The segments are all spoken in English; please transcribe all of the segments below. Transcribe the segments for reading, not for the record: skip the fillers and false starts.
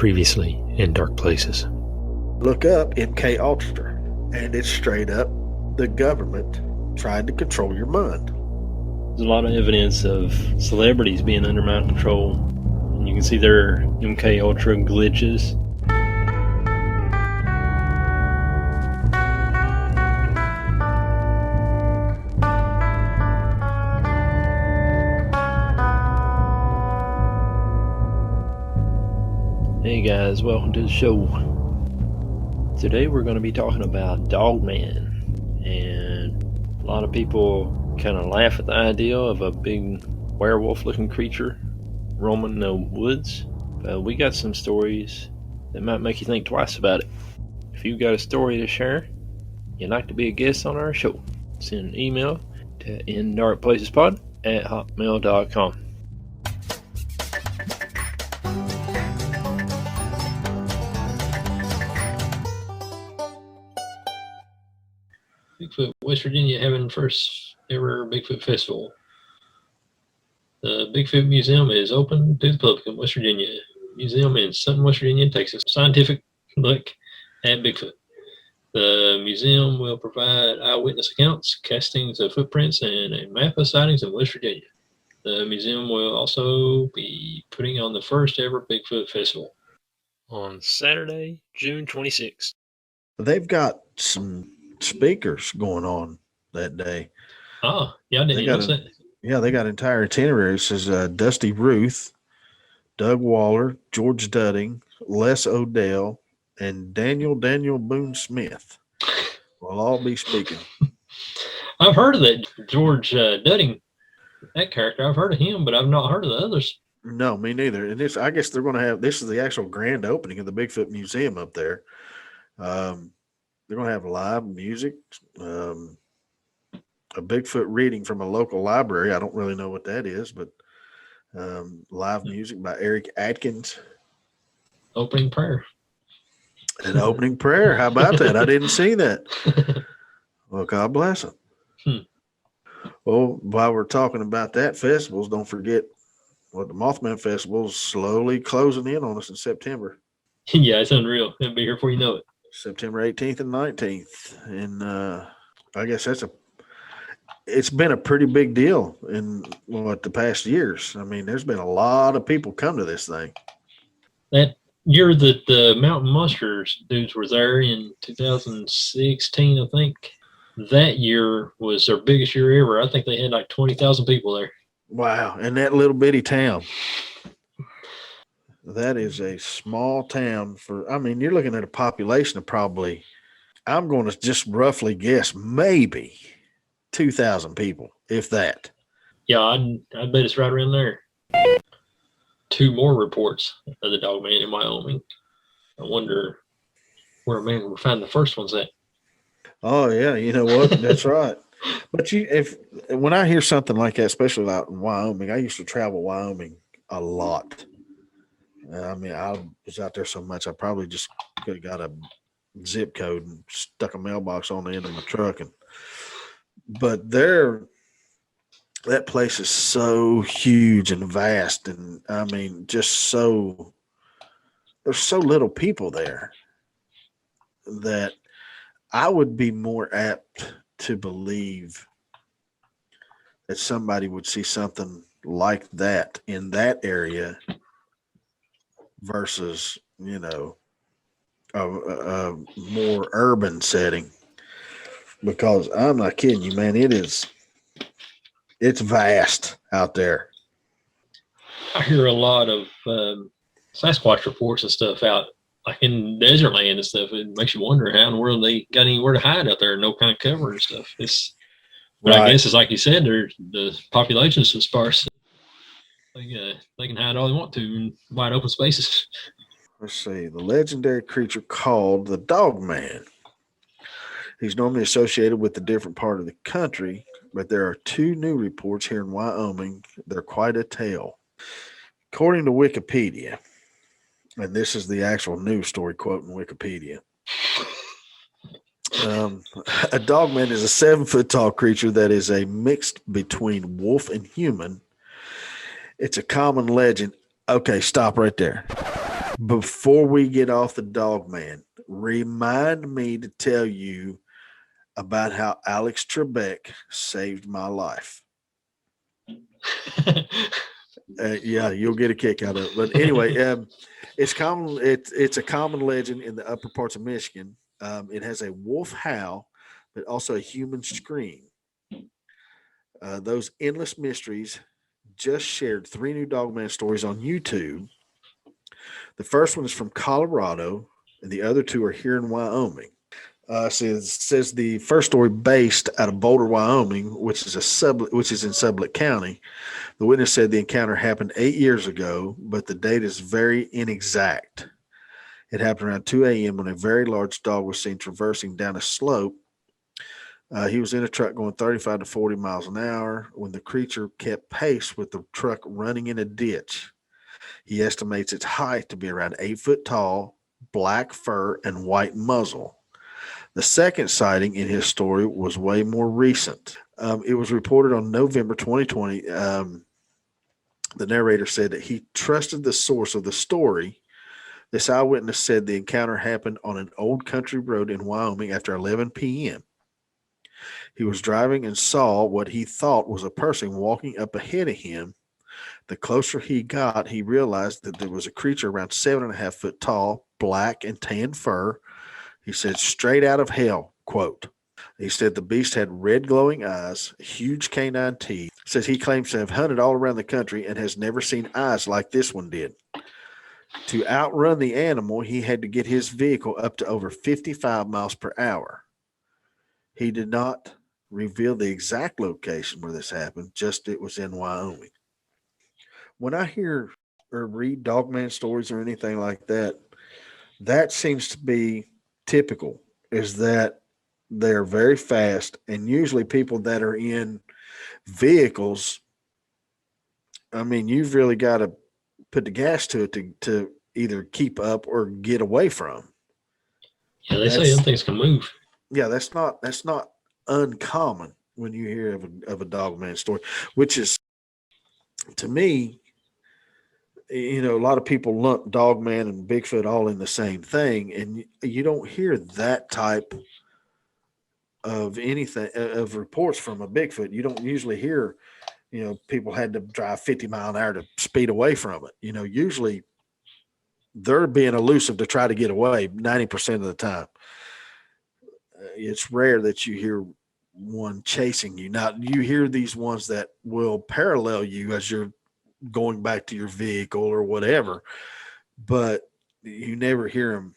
Previously in Dark Places. Look up MK Ultra, and it's straight up the government trying to control your mind. There's a lot of evidence of celebrities being under mind control, and you can see their MK Ultra glitches. Hey guys, welcome to the show. Today we're going to be talking about Dogman, and a lot of people kind of laugh at the idea of a big werewolf looking creature roaming the woods, but we got some stories that might make you think twice about it. If you've got a story to share, you'd like to be a guest on our show, send an email to indarkplacespod@hotmail.com. Bigfoot, West Virginia, having first ever Bigfoot festival. The Bigfoot Museum is open to the public in West Virginia. Museum in Sutton, West Virginia takes a scientific look at Bigfoot. The museum will provide eyewitness accounts, castings of footprints, and a map of sightings in West Virginia. The museum will also be putting on the first ever Bigfoot festival On Saturday, June 26th. They've got some speakers going on that day. Oh, yeah, I didn't even know that. Yeah, they got entire itineraries. Says Dusty Ruth, Doug Waller, George Dudding, Les Odell, and Daniel Boone Smith will all be speaking. I've heard of that George Dudding, that character. I've heard of him, but I've not heard of the others. No, me neither. And this, I guess they're going to have, this is the actual grand opening of the Bigfoot Museum up there. They're going to have live music, a Bigfoot reading from a local library. I don't really know what that is, but live music by Eric Atkins. Opening prayer. An opening prayer. How about that? I didn't see that. Well, God bless them. Well, while we're talking about that, festivals, don't forget what the Mothman Festival is slowly closing in on us in September. Yeah, it's unreal. It'll be here before you know it. September 18th and 19th. And I guess it's been a pretty big deal in the past years. I mean, there's been a lot of people come to this thing. That year that the Mountain Monsters dudes were there in 2016, I think, that year was their biggest year ever. I think they had like 20,000 people there. Wow. And that little bitty town. That is a small town you're looking at a population of probably, I'm going to just roughly guess, maybe 2,000 people, if that. Yeah, I bet it's right around there. 2 more reports of the Dogman in Wyoming. I wonder where man will find the first ones at. Oh, yeah, you know what? That's right. But when I hear something like that, especially out in Wyoming, I used to travel Wyoming a lot. I was out there so much, I probably just could have got a zip code and stuck a mailbox on the end of my truck. But that place is so huge and vast. And there's so little people there that I would be more apt to believe that somebody would see something like that in that area versus, a more urban setting, because I'm not kidding you, man. It's vast out there. I hear a lot of Sasquatch reports and stuff out like in desert land and stuff. It makes you wonder how in the world they got anywhere to hide out there, no kind of cover and stuff. But right. I guess it's like you said, the population is so sparse. They can hide all they want to in wide open spaces. Let's see. The legendary creature called the Dogman. He's normally associated with a different part of the country, but there are 2 new reports here in Wyoming. They're quite a tale. According to Wikipedia, and this is the actual news story quoting Wikipedia, a Dogman is a 7-foot-tall creature that is a mix between wolf and human. It's a common legend. Okay, stop right there. before we get off the Dogman, remind me to tell you about how Alex Trebek saved my life. Yeah, you'll get a kick out of it. But anyway, it's common. It's a common legend in the upper parts of Michigan. It has a wolf howl, but also a human scream. Those endless mysteries just shared 3 new Dogman stories on YouTube. The first one is from Colorado, and the other 2 are here in Wyoming. Says the first story based out of Boulder, Wyoming, which is in Sublette County. The witness said the encounter happened 8 years ago, but the date is very inexact. It happened around 2 a.m. when a very large dog was seen traversing down a slope. He was in a truck going 35 to 40 miles an hour when the creature kept pace with the truck running in a ditch. He estimates its height to be around 8 foot tall, black fur, and white muzzle. The second sighting in his story was way more recent. It was reported on November 2020. The narrator said that he trusted the source of the story. This eyewitness said the encounter happened on an old country road in Wyoming after 11 p.m. He was driving and saw what he thought was a person walking up ahead of him. The closer he got, he realized that there was a creature around 7.5 foot tall, black and tan fur. He said, straight out of hell, quote. He said the beast had red glowing eyes, huge canine teeth. Says he claims to have hunted all around the country and has never seen eyes like this one did. To outrun the animal, he had to get his vehicle up to over 55 miles per hour. He did not reveal the exact location where this happened, just it was in Wyoming. When I hear or read Dogman stories or anything like that, that seems to be typical, is that they're very fast, and usually people that are in vehicles, I mean, you've really got to put the gas to it to either keep up or get away from. Yeah, they say them things can move. Yeah, that's not uncommon when you hear of a Dogman story, which is, to me, you know, a lot of people lump Dogman and Bigfoot all in the same thing, and you don't hear that type of anything of reports from a Bigfoot. You don't usually hear, you know, people had to drive 50 mile an hour to speed away from it. You know, usually they're being elusive to try to get away 90% of the time. It's rare that you hear one chasing you. Now, you hear these ones that will parallel you as you're going back to your vehicle or whatever, but you never hear them,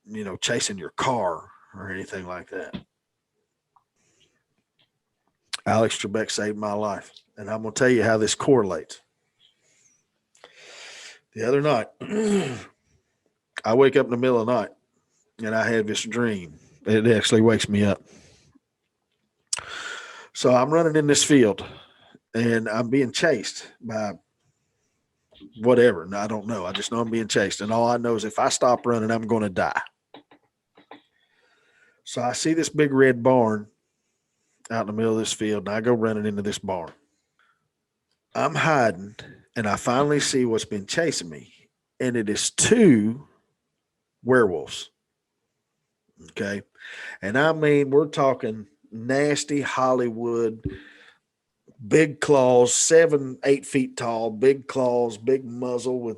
you know, chasing your car or anything like that. Alex Trebek saved my life, and I'm going to tell you how this correlates. The other night, I wake up in the middle of the night, and I had this dream. It actually wakes me up. So I'm running in this field, and I'm being chased by whatever. I don't know. I just know I'm being chased, and all I know is if I stop running, I'm going to die. So I see this big red barn out in the middle of this field, and I go running into this barn. I'm hiding, and I finally see what's been chasing me, and it is 2 werewolves. Okay. And I mean, we're talking nasty Hollywood, big claws, 7-8 feet tall, big claws, big muzzle with,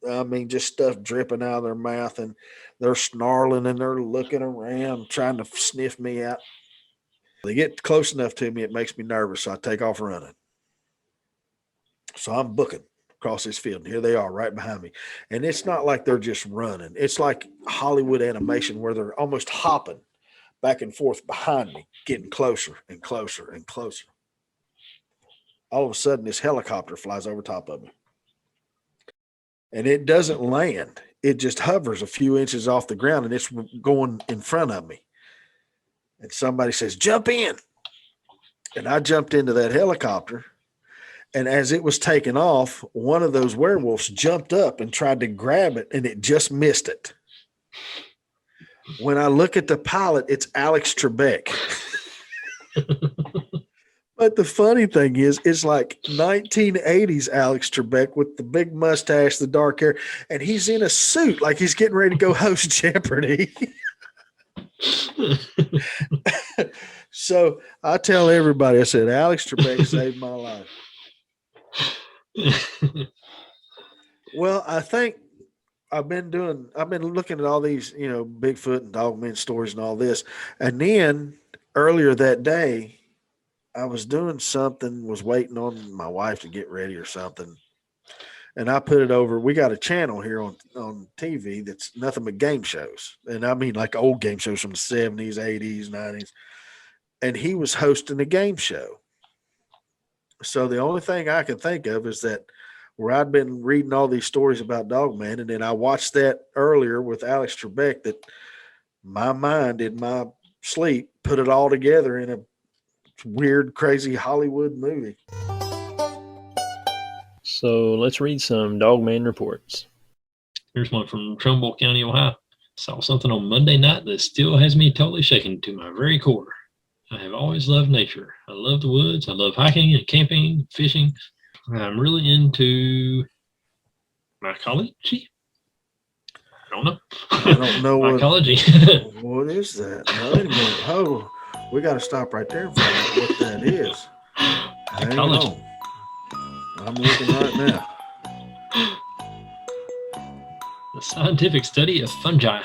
I mean, just stuff dripping out of their mouth, and they're snarling and they're looking around trying to sniff me out. They get close enough to me, it makes me nervous, so I take off running. So I'm booking across this field, and here they are right behind me. And it's not like they're just running. It's like Hollywood animation where they're almost hopping back and forth behind me, getting closer and closer and closer. All of a sudden, this helicopter flies over top of me. And it doesn't land. It just hovers a few inches off the ground, and it's going in front of me. And somebody says, jump in. And I jumped into that helicopter. And as it was taking off, one of those werewolves jumped up and tried to grab it, and it just missed it. When I look at the pilot, it's Alex Trebek. But the funny thing is, it's like 1980s Alex Trebek with the big mustache, the dark hair, and he's in a suit like he's getting ready to go host Jeopardy. So I tell everybody, I said, Alex Trebek saved my life. Well, I think I've been looking at all these, Bigfoot and Dogman stories and all this. And then earlier that day, I was doing something, was waiting on my wife to get ready or something. And I put it over. We got a channel here on TV that's nothing but game shows. And I mean like old game shows from the 70s, 80s, 90s. And he was hosting a game show. So the only thing I can think of is that where I'd been reading all these stories about Dogman, and then I watched that earlier with Alex Trebek, that my mind in my sleep put it all together in a weird, crazy Hollywood movie. So let's read some Dogman reports. Here's one from Trumbull County, Ohio. Saw something on Monday night that still has me totally shaken to my very core. I have always loved nature. I love the woods. I love hiking and camping, fishing. I'm really into mycology. I don't know. I don't know mycology. What is that? Wait a minute. Oh, we got to stop right there and find out what that is. Hang on. I'm looking right now. The scientific study of fungi.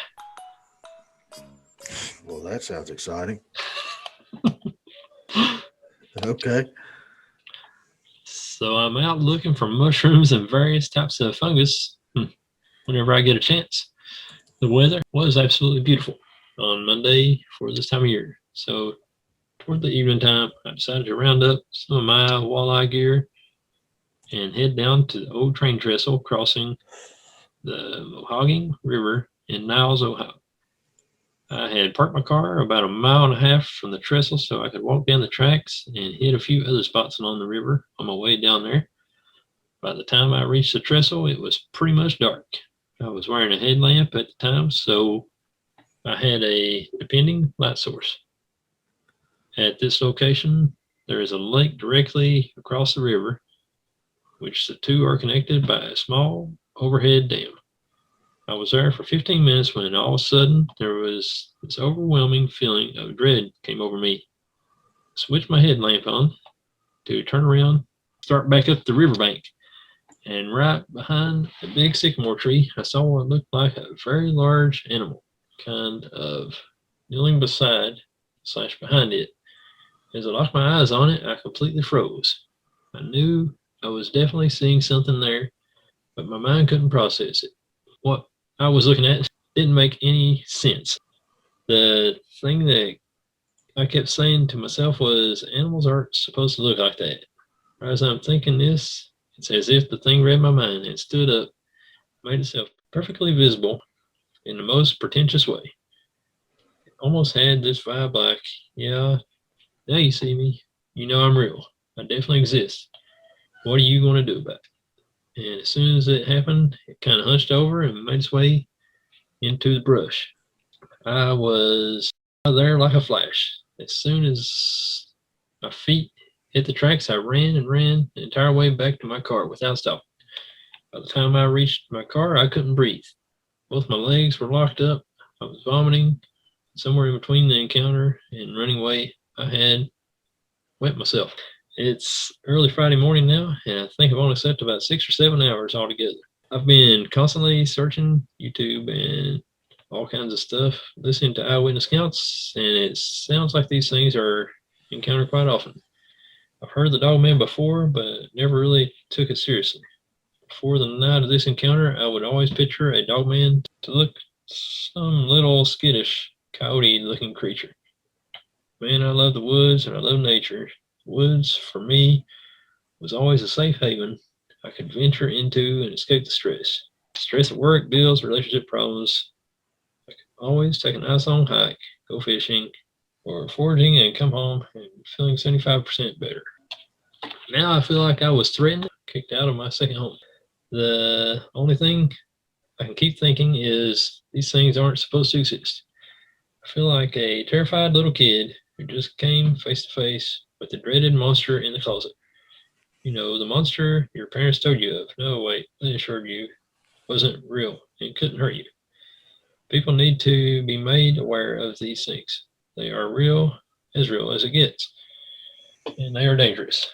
Well, that sounds exciting. Okay. So I'm out looking for mushrooms and various types of fungus whenever I get a chance. The weather was absolutely beautiful on Monday for this time of year. So toward the evening time, I decided to round up some of my walleye gear and head down to the old train trestle crossing the Mohawking River in Niles, Ohio. I had parked my car about 1.5 miles from the trestle so I could walk down the tracks and hit a few other spots along the river on my way down there. By the time I reached the trestle, it was pretty much dark. I was wearing a headlamp at the time, so I had a depending light source. At this location, there is a lake directly across the river, which the two are connected by a small overhead dam. I was there for 15 minutes when all of a sudden there was this overwhelming feeling of dread came over me. I switched my headlamp on to turn around, start back up the riverbank, and right behind a big sycamore tree, I saw what looked like a very large animal, kind of kneeling beside/behind it. As I locked my eyes on it, I completely froze. I knew I was definitely seeing something there, but my mind couldn't process it. What I was looking at didn't make any sense. The thing that I kept saying to myself was, animals aren't supposed to look like that. As I'm thinking this, it's as if the thing read my mind and stood up, made itself perfectly visible in the most pretentious way. It almost had this vibe like, yeah, now you see me. You know I'm real. I definitely exist. What are you going to do about it? And as soon as it happened, it kind of hunched over and made its way into the brush. I was there like a flash. As soon as my feet hit the tracks, I ran the entire way back to my car without stopping. By the time I reached my car, I couldn't breathe. Both my legs were locked up. I was vomiting. Somewhere in between the encounter and running away, I had wet myself. It's early Friday morning now, and I think I've only slept about 6 or 7 hours altogether. I've been constantly searching YouTube and all kinds of stuff, listening to eyewitness accounts, and it sounds like these things are encountered quite often. I've heard the Dogman before, but never really took it seriously. Before the night of this encounter, I would always picture a Dogman to look some little skittish, coyote-looking creature. Man, I love the woods and I love nature. Woods, for me, was always a safe haven I could venture into and escape the stress. Stress at work, bills, relationship problems. I could always take a nice long hike, go fishing, or foraging and come home and feeling 75% better. Now I feel like I was threatened, kicked out of my second home. The only thing I can keep thinking is these things aren't supposed to exist. I feel like a terrified little kid who just came face to face with the dreaded monster in the closet. You know, the monster your parents told you of. No, wait, they assured you wasn't real and couldn't hurt you. People need to be made aware of these things. They are real as it gets, and they are dangerous.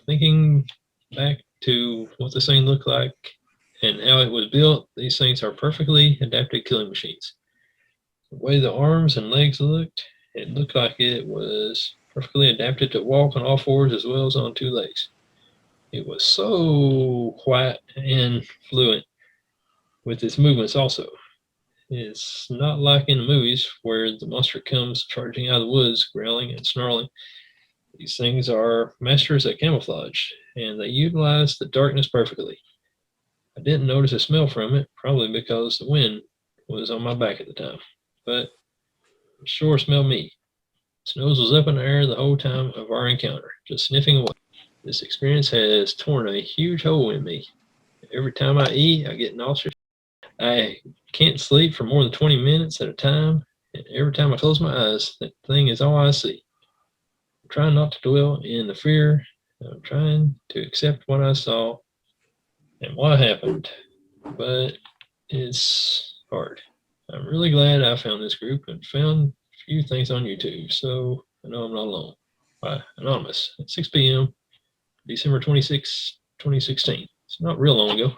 Thinking back to what this thing looked like and how it was built, these things are perfectly adapted killing machines. The way the arms and legs looked, it looked like it was perfectly adapted to walk on all fours as well as on two legs. It was so quiet and fluent with its movements also. It's not like in the movies where the monster comes charging out of the woods, growling and snarling. These things are masters at camouflage, and they utilize the darkness perfectly. I didn't notice a smell from it, probably because the wind was on my back at the time, but it sure smelled me. Its nose was up in the air the whole time of our encounter, just sniffing away. This experience has torn a huge hole in me. Every time I eat, I get nauseous. I can't sleep for more than 20 minutes at a time, and every time I close my eyes, that thing is all I see. I'm trying not to dwell in the fear. I'm trying to accept what I saw and what happened, but it's hard. I'm really glad I found this group and found a few things on YouTube, so I know I'm not alone. By Anonymous at 6 p.m., December 26, 2016. It's not real long ago.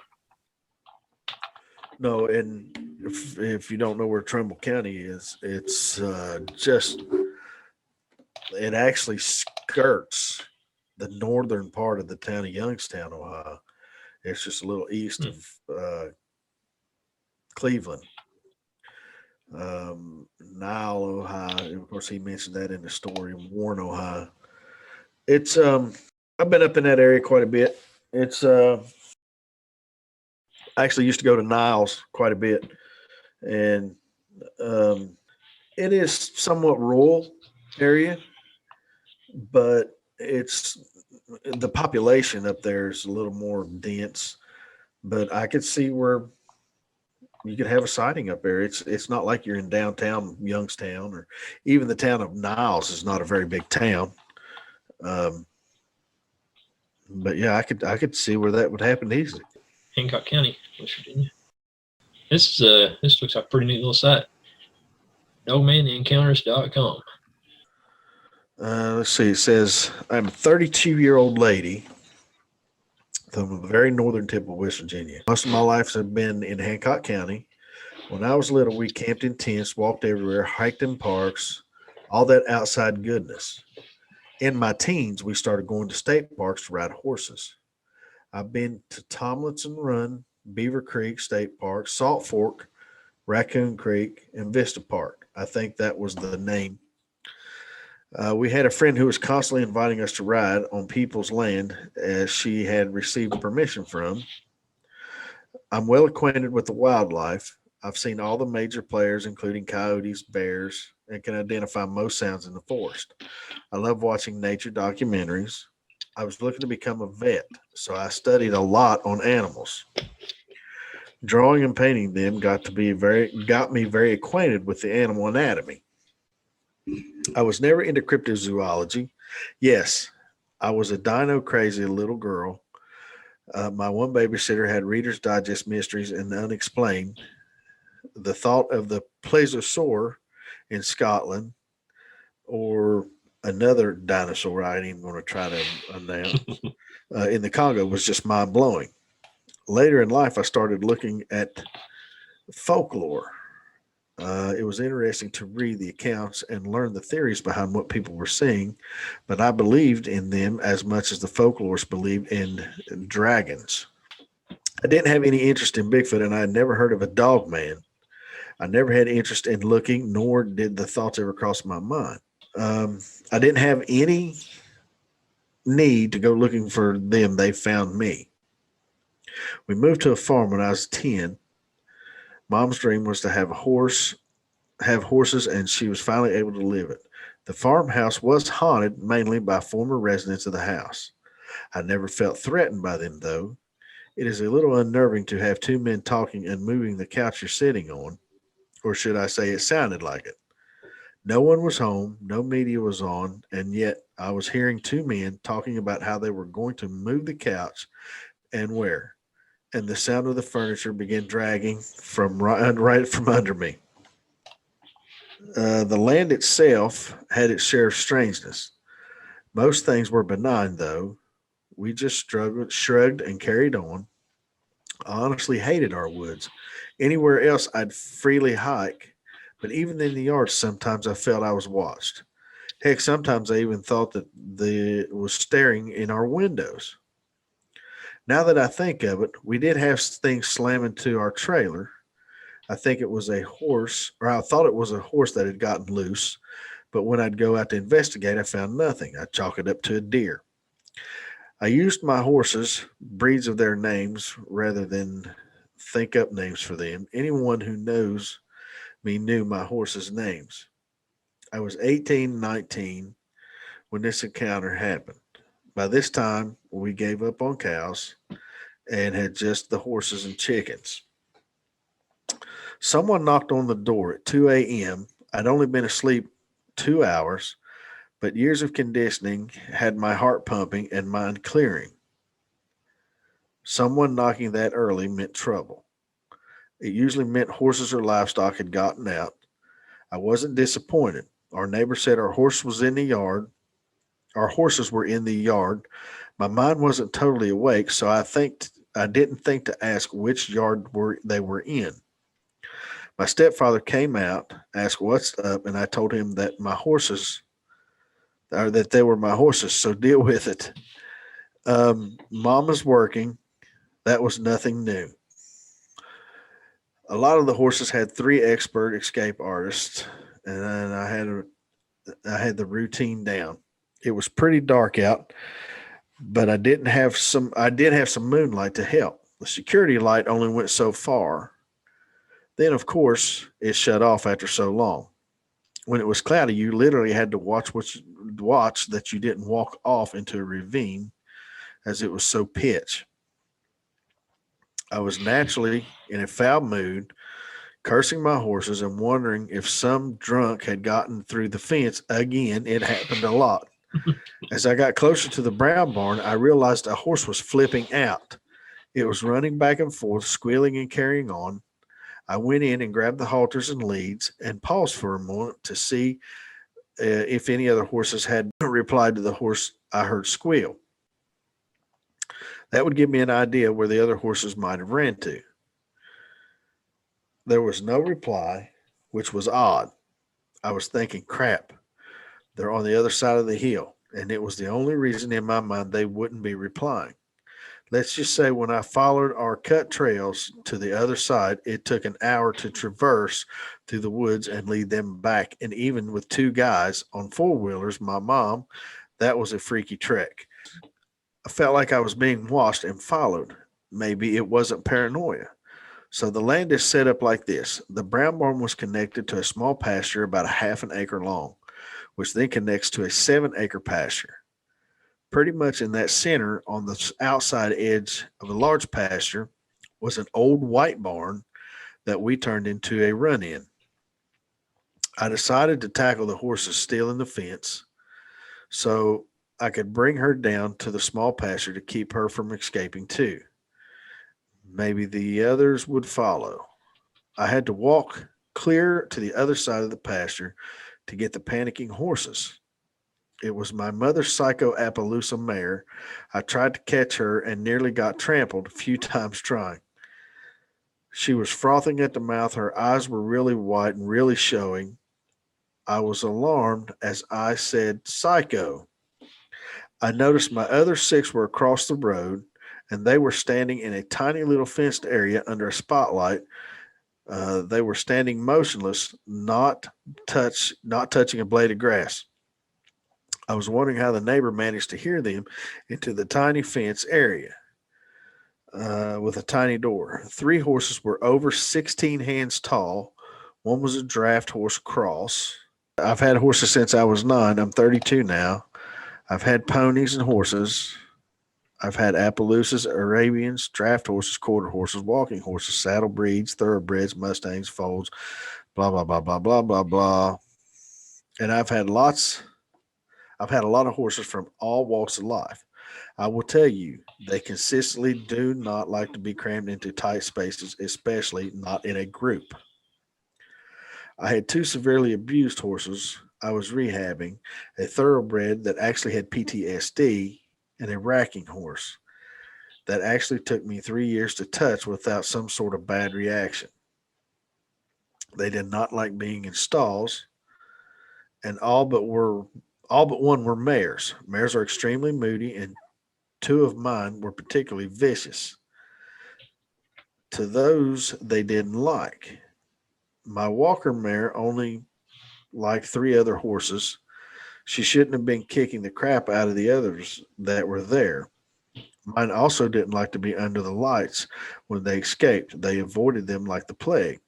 No, and if you don't know where Trumbull County is, it's just, it actually skirts the northern part of the town of Youngstown, Ohio. It's just a little east of Cleveland. Nile, Ohio. Of course, he mentioned that in the story. Warren, Ohio. It's I've been up in that area quite a bit. It's I actually used to go to Niles quite a bit, and it is somewhat rural area, but it's the population up there is a little more dense. But I could see where you could have a sighting up there. It's not like you're in downtown Youngstown, or even the town of Niles is not a very big town. But yeah, I could see where that would happen easily. Hancock County, West Virginia. This looks like a pretty neat little site. Dogmanencounters.com. Let's see. It says, I'm a 32-year-old lady from the very northern tip of West Virginia. Most of my life has been in Hancock County. When I was little, we camped in tents, walked everywhere, hiked in parks, all that outside goodness. In my teens, we started going to state parks to ride horses. I've been to Tomlinson Run, Beaver Creek State Park, Salt Fork, Raccoon Creek, and Vista Park. I think that was the name. We had a friend who was constantly inviting us to ride on people's land as she had received permission from. I'm well acquainted with the wildlife. I've seen all the major players, including coyotes, bears, and can identify most sounds in the forest. I love watching nature documentaries. I was looking to become a vet, so I studied a lot on animals. Drawing and painting them got me very acquainted with the animal anatomy. I was never into cryptozoology. Yes, I was a dino crazy little girl. My one babysitter had Reader's Digest mysteries and the unexplained. The thought of the plesiosaur in Scotland, or another dinosaur I ain't even going to try to announce, in the Congo, was just mind blowing. Later in life, I started looking at folklore. It was interesting to read the accounts and learn the theories behind what people were seeing, but I believed in them as much as the folklorists believed in dragons. I didn't have any interest in Bigfoot, and I had never heard of a Dogman. I never had interest in looking, nor did the thoughts ever cross my mind. I didn't have any need to go looking for them. They found me. We moved to a farm when I was 10. Mom's dream was to have horses, and she was finally able to live it. The farmhouse was haunted mainly by former residents of the house. I never felt threatened by them, though. It is a little unnerving to have two men talking and moving the couch you're sitting on, or should I say it sounded like it. No one was home, no media was on, and yet I was hearing two men talking about how they were going to move the couch and where. And the sound of the furniture began dragging from right from under me. The land itself had its share of strangeness. Most things were benign, though. We just shrugged, and carried on. I honestly hated our woods. Anywhere else, I'd freely hike, but even in the yard, sometimes I felt I was watched. Heck, sometimes I even thought that the was staring in our windows. Now that I think of it, we did have things slam into our trailer. I think it was a horse, or I thought it was a horse that had gotten loose. But when I'd go out to investigate, I found nothing. I chalk it up to a deer. I used my horses, breeds of their names, rather than think up names for them. Anyone who knows me knew my horses' names. I was 18, 19 when this encounter happened. By this time, we gave up on cows and had just the horses and chickens. Someone knocked on the door at 2 a.m. I'd only been asleep 2 hours, but years of conditioning had my heart pumping and mind clearing. Someone knocking that early meant trouble. It usually meant horses or livestock had gotten out. I wasn't disappointed. Our neighbor said our horse was in the yard. Our horses were in the yard. My mind wasn't totally awake, so I didn't think to ask which yard they were in. My stepfather came out, asked what's up, and I told him that my horses, or that they were my horses, so deal with it. Mama's working. That was nothing new. A lot of the horses had three expert escape artists, and I had the routine down. It was pretty dark out, but I did have some moonlight to help. The security light only went so far. Then, of course, it shut off after so long. When it was cloudy, you literally had to watch that you didn't walk off into a ravine, as it was so pitch. I was naturally in a foul mood, cursing my horses and wondering if some drunk had gotten through the fence again. It happened a lot. As I got closer to the brown barn, I realized a horse was flipping out. It was running back and forth, squealing and carrying on. I went in and grabbed the halters and leads and paused for a moment to see if any other horses had replied to the horse I heard squeal. That would give me an idea where the other horses might have ran to. There was no reply, which was odd. I was thinking, crap, they're on the other side of the hill, and it was the only reason in my mind they wouldn't be replying. Let's just say when I followed our cut trails to the other side, it took an hour to traverse through the woods and lead them back. And even with two guys on four-wheelers, my mom, that was a freaky trek. I felt like I was being watched and followed. Maybe it wasn't paranoia. So the land is set up like this. The brown barn was connected to a small pasture about a half an acre long, which then connects to a 7-acre pasture. Pretty much in that center on the outside edge of a large pasture was an old white barn that we turned into a run-in. I decided to tackle the horses stealing the fence so I could bring her down to the small pasture to keep her from escaping too. Maybe the others would follow. I had to walk clear to the other side of the pasture to get the panicking horses. It was my mother's psycho Appaloosa mare. I tried to catch her and nearly got trampled a few times trying. She was frothing at the mouth. Her eyes were really white and really showing. I was alarmed as I said, "Psycho." I noticed my other 6 were across the road, and they were standing in a tiny little fenced area under a spotlight. They were standing motionless, not touching a blade of grass. I was wondering how the neighbor managed to hear them into the tiny fence area with a tiny door. 3 horses were over 16 hands tall. One was a draft horse cross. I've had horses since I was 9. I'm 32 now. I've had ponies and horses. I've had Appaloosas, Arabians, draft horses, quarter horses, walking horses, saddle breeds, thoroughbreds, Mustangs, foals, blah, blah, blah, blah, blah, blah, blah. And I've had a lot of horses from all walks of life. I will tell you, they consistently do not like to be crammed into tight spaces, especially not in a group. I had two severely abused horses I was rehabbing, a thoroughbred that actually had PTSD, and a racking horse that actually took me 3 years to touch without some sort of bad reaction. They did not like being in stalls, and all but one were mares. Mares are extremely moody, and two of mine were particularly vicious. To those they didn't like. My Walker mare only liked three other horses. She shouldn't have been kicking the crap out of the others that were there. Mine also didn't like to be under the lights when they escaped. They avoided them like the plague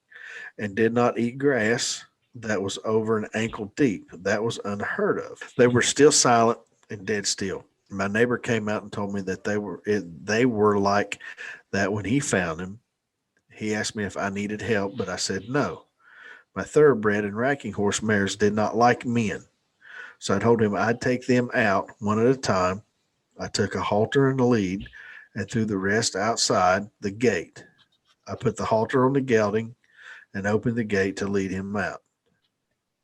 and did not eat grass that was over an ankle deep. That was unheard of. They were still silent and dead still. My neighbor came out and told me that they were like that when he found him. He asked me if I needed help, but I said no. My thoroughbred and racking horse mares did not like men. So I told him I'd take them out one at a time. I took a halter and a lead and threw the rest outside the gate. I put the halter on the gelding and opened the gate to lead him out.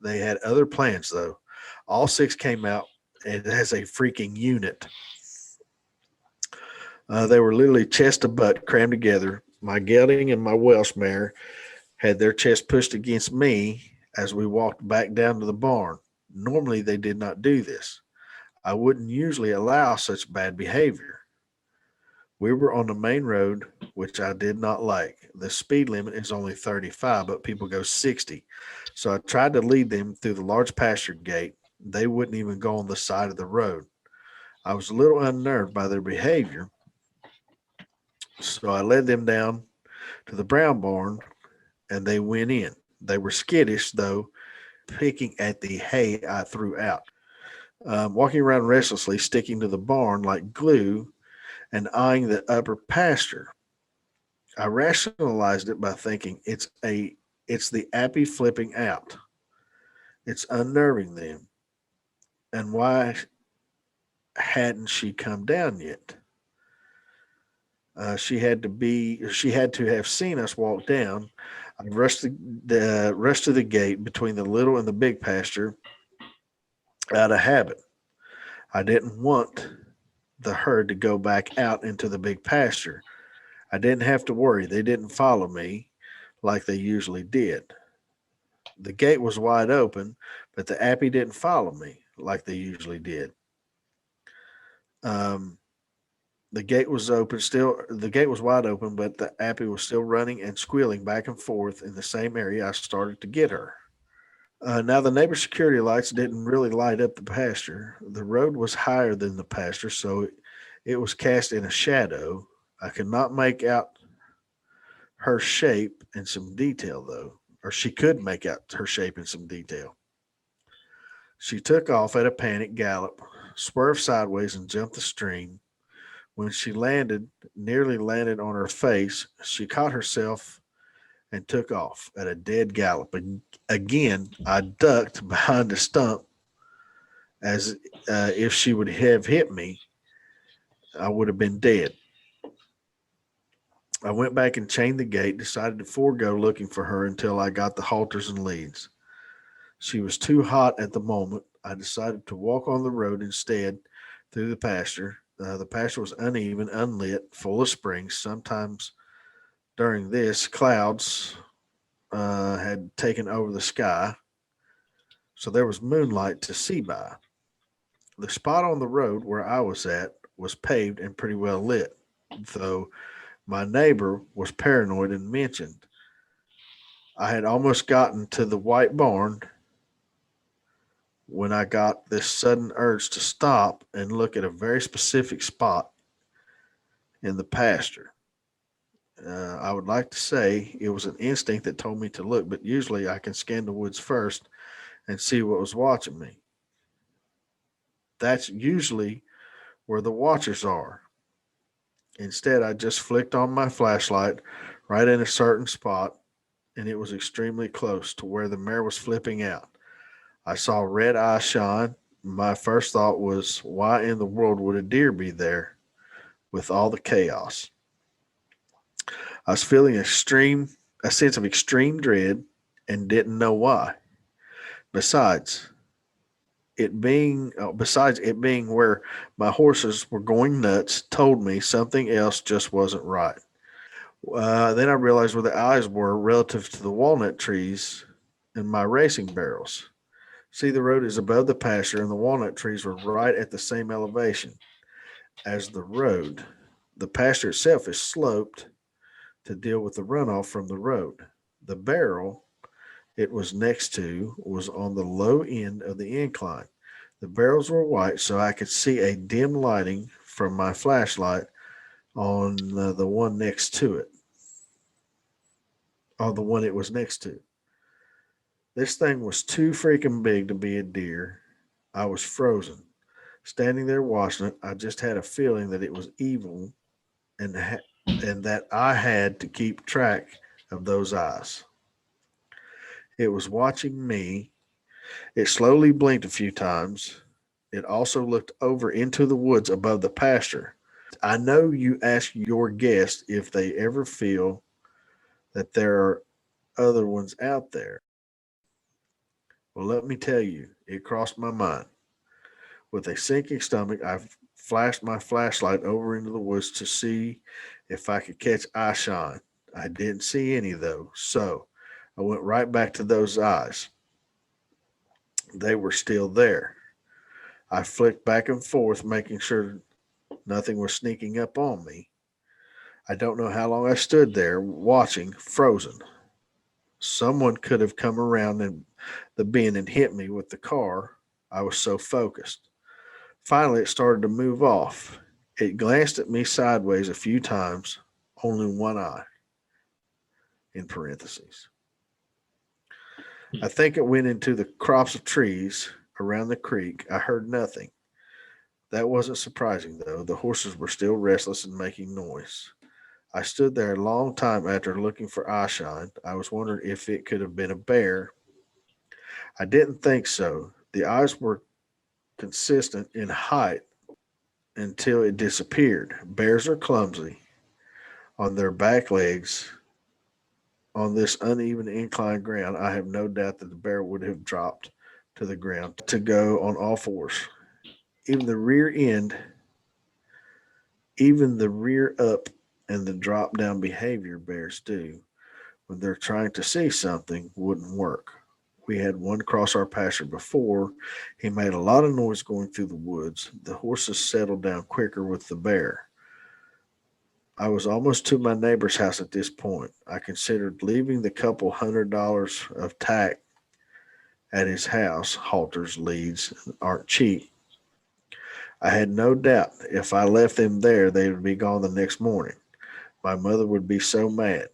They had other plans, though. All six came out and as a freaking unit. They were literally chest to butt crammed together. My gelding and my Welsh mare had their chest pushed against me as we walked back down to the barn. Normally, they did not do this. I wouldn't usually allow such bad behavior. We were on the main road, which I did not like. The speed limit is only 35, but people go 60. So I tried to lead them through the large pasture gate. They wouldn't even go on the side of the road. I was a little unnerved by their behavior, so I led them down to the brown barn and they went in. They were skittish, though, picking at the hay I threw out. Walking around restlessly, sticking to the barn like glue and eyeing the upper pasture. I rationalized it by thinking it's the appy flipping out. It's unnerving them. And why hadn't she come down yet? She had to have seen us walk down. I rushed the rest of the gate between the little and the big pasture out of habit. I didn't want the herd to go back out into the big pasture. I didn't have to worry. They didn't follow me like they usually did. The gate was wide open, but the appy didn't follow me like they usually did. Um, the gate was open still. The gate was wide open, but the appy was still running and squealing back and forth in the same area I started to get her. Now, the neighbor security lights didn't really light up the pasture. The road was higher than the pasture, so it was cast in a shadow. I could not make out her shape in some detail, though, or she could make out her shape in some detail. She took off at a panic gallop, swerved sideways, and jumped the stream. When she nearly landed on her face, she caught herself and took off at a dead gallop. Again, I ducked behind a stump as if she would have hit me, I would have been dead. I went back and chained the gate, decided to forego looking for her until I got the halters and leads. She was too hot at the moment. I decided to walk on the road instead through the pasture. The pasture was uneven, unlit, full of springs. Sometimes during this, clouds had taken over the sky, so there was moonlight to see by. The spot on the road where I was at was paved and pretty well lit, though my neighbor was paranoid and mentioned I had almost gotten to the white barn when I got this sudden urge to stop and look at a very specific spot in the pasture. I would like to say it was an instinct that told me to look, but usually I can scan the woods first and see what was watching me. That's usually where the watchers are. Instead, I just flicked on my flashlight right in a certain spot, and it was extremely close to where the mare was flipping out. I saw red eyes shine. My first thought was, why in the world would a deer be there with all the chaos? I was feeling a sense of extreme dread and didn't know why. Besides besides it being where my horses were going nuts, told me something else just wasn't right. Then I realized where the eyes were relative to the walnut trees and my racing barrels. See, the road is above the pasture, and the walnut trees were right at the same elevation as the road. The pasture itself is sloped to deal with the runoff from the road. The barrel it was next to was on the low end of the incline. The barrels were white, so I could see a dim lighting from my flashlight on the one next to it, on the one it was next to. This thing was too freaking big to be a deer. I was frozen. Standing there watching it, I just had a feeling that it was evil and and that I had to keep track of those eyes. It was watching me. It slowly blinked a few times. It also looked over into the woods above the pasture. I know you ask your guests if they ever feel that there are other ones out there. Well, let me tell you, it crossed my mind. With a sinking stomach, I flashed my flashlight over into the woods to see if I could catch eye shine. I didn't see any, though, so I went right back to those eyes. They were still there. I flicked back and forth, making sure nothing was sneaking up on me. I don't know how long I stood there watching, frozen. Someone could have come around the bend and hit me with the car. I was so focused. Finally, it started to move off. It glanced at me sideways a few times, only one eye, in parentheses. I think it went into the crops of trees around the creek. I heard nothing. That wasn't surprising, though. The horses were still restless and making noise. I stood there a long time after looking for eyeshine. I was wondering if it could have been a bear. I didn't think so. The eyes were consistent in height until it disappeared. Bears are clumsy on their back legs. On this uneven inclined ground, I have no doubt that the bear would have dropped to the ground to go on all fours. Even the rear end, even the rear up and the drop down behavior bears do when they're trying to see something wouldn't work. We had one cross our pasture before. He made a lot of noise going through the woods. The horses settled down quicker with the bear. I was almost to my neighbor's house at this point. I considered leaving the couple $100 of tack at his house. Halters, leads aren't cheap. I had no doubt if I left them there, they would be gone the next morning. My mother would be so mad.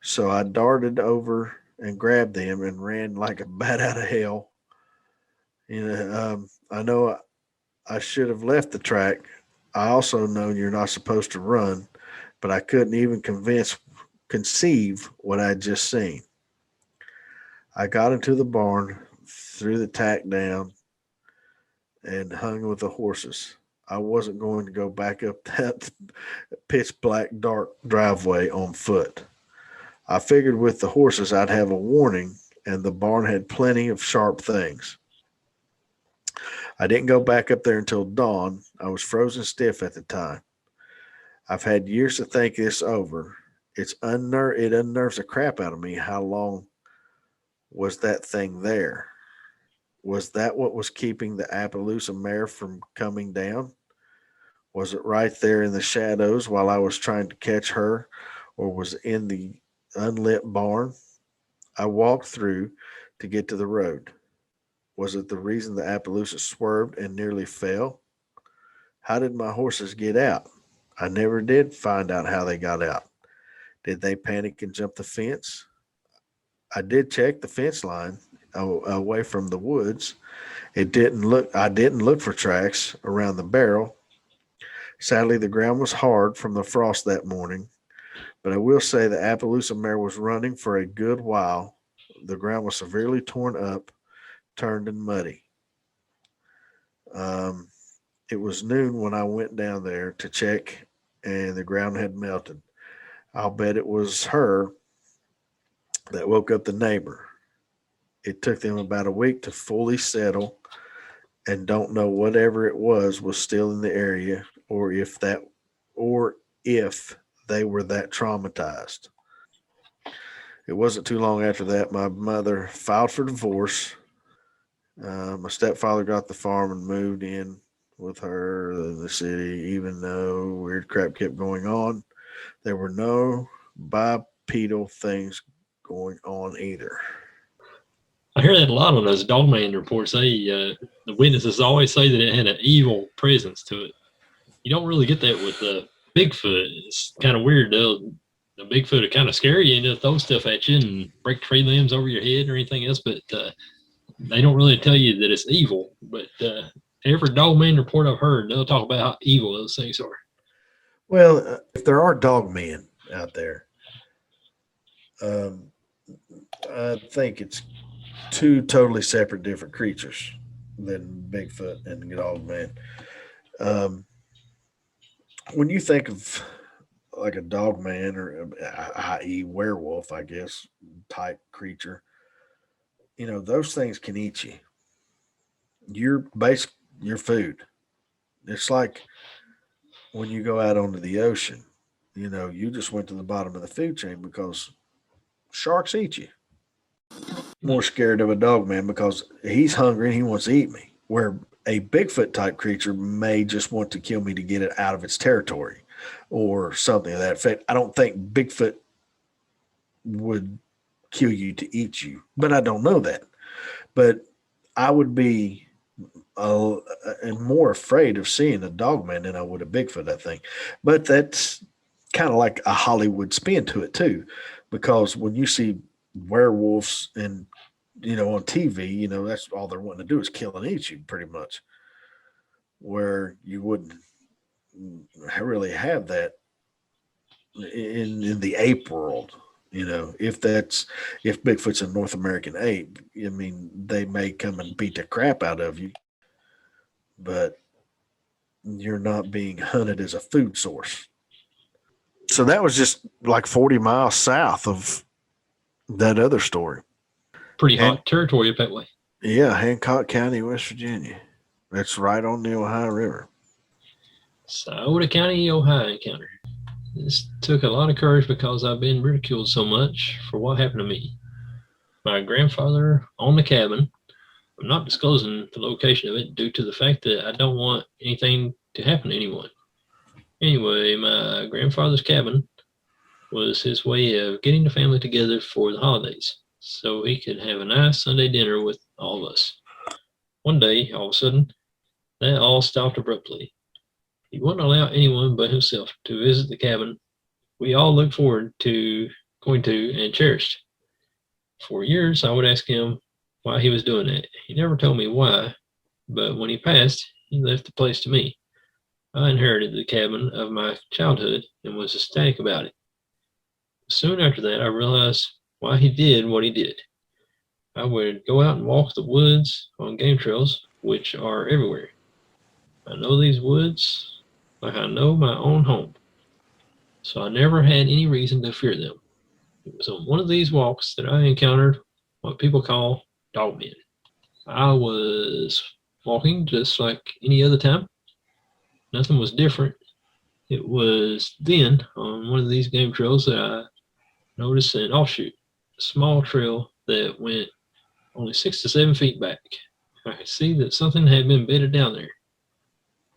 So I darted over and grabbed them and ran like a bat out of hell. I know I should have left the track. I also know you're not supposed to run, but I couldn't even conceive what I'd just seen. I got into the barn, threw the tack down, and hung with the horses. I wasn't going to go back up that pitch black dark driveway on foot. I figured with the horses I'd have a warning, and the barn had plenty of sharp things. I didn't go back up there until dawn. I was frozen stiff at the time. I've had years to think this over. It unnerves the crap out of me. How long was that thing there? Was that what was keeping the Appaloosa mare from coming down? Was it right there in the shadows while I was trying to catch her, or was it in the unlit barn I walked through to get to the road? Was it the reason the Appaloosa swerved and nearly fell? How did my horses get out? I never did find out how they got out. Did they panic and jump the fence? I did check the fence line away from the woods. I didn't look for tracks around the barrel. Sadly, the ground was hard from the frost that morning, but I will say the Appaloosa mare was running for a good while The ground was severely torn up, turned and muddy. It was noon when I went down there to check, and the ground had melted. I'll bet it was her that woke up the neighbor. It took them about a week to fully settle, and don't know whatever it was still in the area, or if they were that traumatized. It wasn't too long after that my mother filed for divorce. My stepfather got the farm and moved in with her in the city. Even though weird crap kept going on, there were no bipedal things going on either. I hear that a lot on those Dogman reports. The witnesses always say that it had an evil presence to it. You don't really get that with Bigfoot. It's kind of weird, though. The Bigfoot are kind of scary, and they'll throw stuff at you and break tree limbs over your head or anything else, but they don't really tell you that it's evil. But every Dogman report I've heard, they'll talk about how evil those things are. Well, if there are dogmen out there, I think it's two totally separate, different creatures than Bigfoot and Dogman. When you think of like a dogman, or i.e. werewolf, I guess, type creature, those things can eat you. Your food. It's like when you go out onto the ocean, you just went to the bottom of the food chain because sharks eat you. More scared of a dogman because he's hungry and he wants to eat me. Where a Bigfoot type creature may just want to kill me to get it out of its territory or something of that effect. I don't think Bigfoot would kill you to eat you, but I don't know that. But I would be more afraid of seeing a dogman than I would a Bigfoot, I think. But that's kind of like a Hollywood spin to it too, because when you see werewolves and on TV, that's all they're wanting to do is kill and eat you, pretty much. Where you wouldn't really have that in the ape world. If Bigfoot's a North American ape, I mean, they may come and beat the crap out of you, but you're not being hunted as a food source. So that was just like 40 miles south of that other story. Pretty hot territory up that way. Yeah, Hancock County, West Virginia. That's right on the Ohio River. Sauter County, Ohio encounter. This took a lot of courage because I've been ridiculed so much for what happened to me. My grandfather owned the cabin. I'm not disclosing the location of it due to the fact that I don't want anything to happen to anyone. Anyway, my grandfather's cabin was his way of getting the family together for the holidays so he could have a nice Sunday dinner with all of us. One day, all of a sudden, that all stopped abruptly. He wouldn't allow anyone but himself to visit the cabin we all looked forward to going to and cherished. For years, I would ask him why he was doing that. He never told me why, but when he passed, he left the place to me. I inherited the cabin of my childhood and was ecstatic about it. Soon after that, I realized why he did what he did. I would go out and walk the woods on game trails, which are everywhere. I know these woods like I know my own home, so I never had any reason to fear them. It was on one of these walks that I encountered what people call dogmen. I was walking just like any other time. Nothing was different. It was then on one of these game trails that I noticed an offshoot, a small trail that went only 6 to 7 feet back. I could see that something had been bedded down there.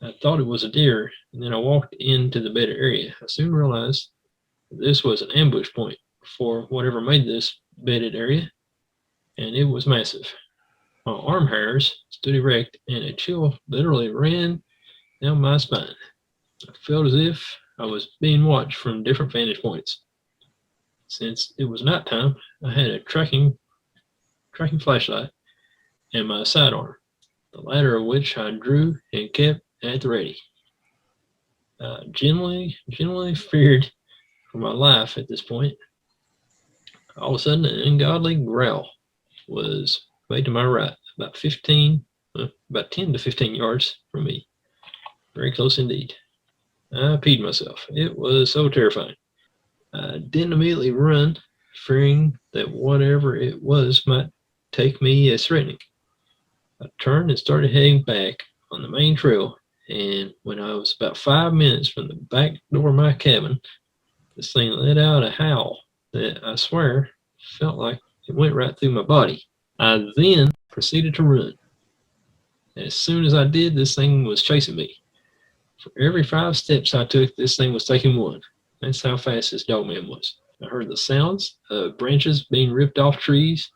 I thought it was a deer, and then I walked into the bedded area. I soon realized that this was an ambush point for whatever made this bedded area, and it was massive. My arm hairs stood erect, and a chill literally ran down my spine. I felt as if I was being watched from different vantage points. Since it was nighttime, I had a tracking flashlight and my sidearm, the latter of which I drew and kept at the ready. I genuinely feared for my life at this point. all of a sudden an ungodly growl was made to my right, about 10 to 15 yards from me. Very close indeed. I peed myself. It was so terrifying. I didn't immediately run, fearing that whatever it was might take me as threatening. I turned and started heading back on the main trail, and when I was about 5 minutes from the back door of my cabin, this thing let out a howl that I swear felt like it went right through my body. I then proceeded to run. As soon as I did, this thing was chasing me. For every 5 steps I took, this thing was taking one. That's how fast this Dogman was. I heard the sounds of branches being ripped off trees.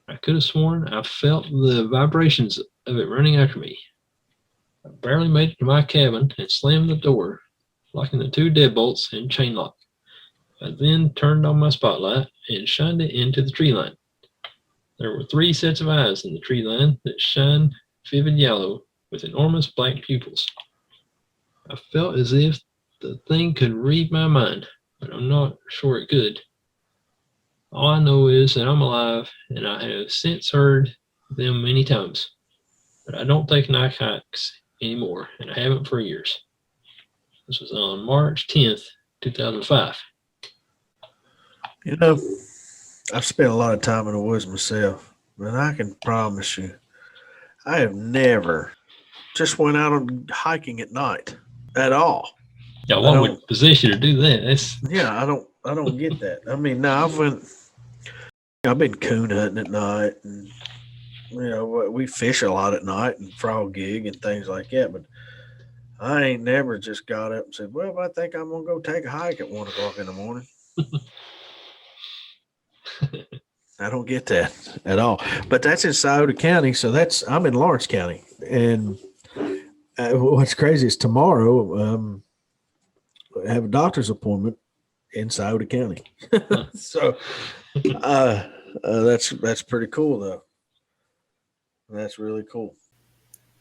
I could have sworn I felt the vibrations of it running after me. I barely made it to my cabin and slammed the door, locking the 2 deadbolts and chain lock. I then turned on my spotlight and shined it into the tree line. There were 3 sets of eyes in the tree line that shined vivid yellow with enormous black pupils. I felt as if the thing could read my mind, but I'm not sure it could. All I know is that I'm alive, and I have since heard them many times, but I don't take night hikes anymore, and I haven't for years. This was on March 10th, 2005. You know, I've spent a lot of time in the woods myself, but I can promise you, I have never just went out on hiking at night at all. Yeah, what would possess you to do that? I don't get that. I mean, no, I've been coon hunting at night, and we fish a lot at night and frog gig and things like that. But I ain't never just got up and said, "Well, I think I'm gonna go take a hike at 1:00 in the morning." I don't get that at all. But that's in Scioto County, so I'm in Lawrence County, and what's crazy is tomorrow I have a doctor's appointment in Scioto County. So that's pretty cool, though. That's really cool.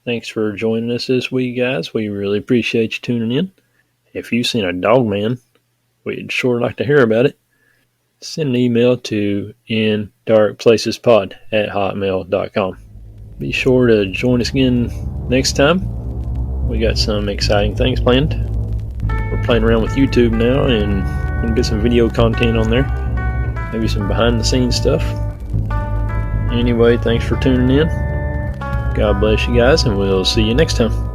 Thanks for joining us this week, guys. We really appreciate you tuning in. If you've seen a Dogman, we'd sure like to hear about it. Send an email to indarkplacespod@hotmail.com. Be sure to join us again next time. We got some exciting things planned. We're playing around with YouTube now, and we'll get some video content on there. Maybe some behind-the-scenes stuff. Anyway, thanks for tuning in. God bless you guys, and we'll see you next time.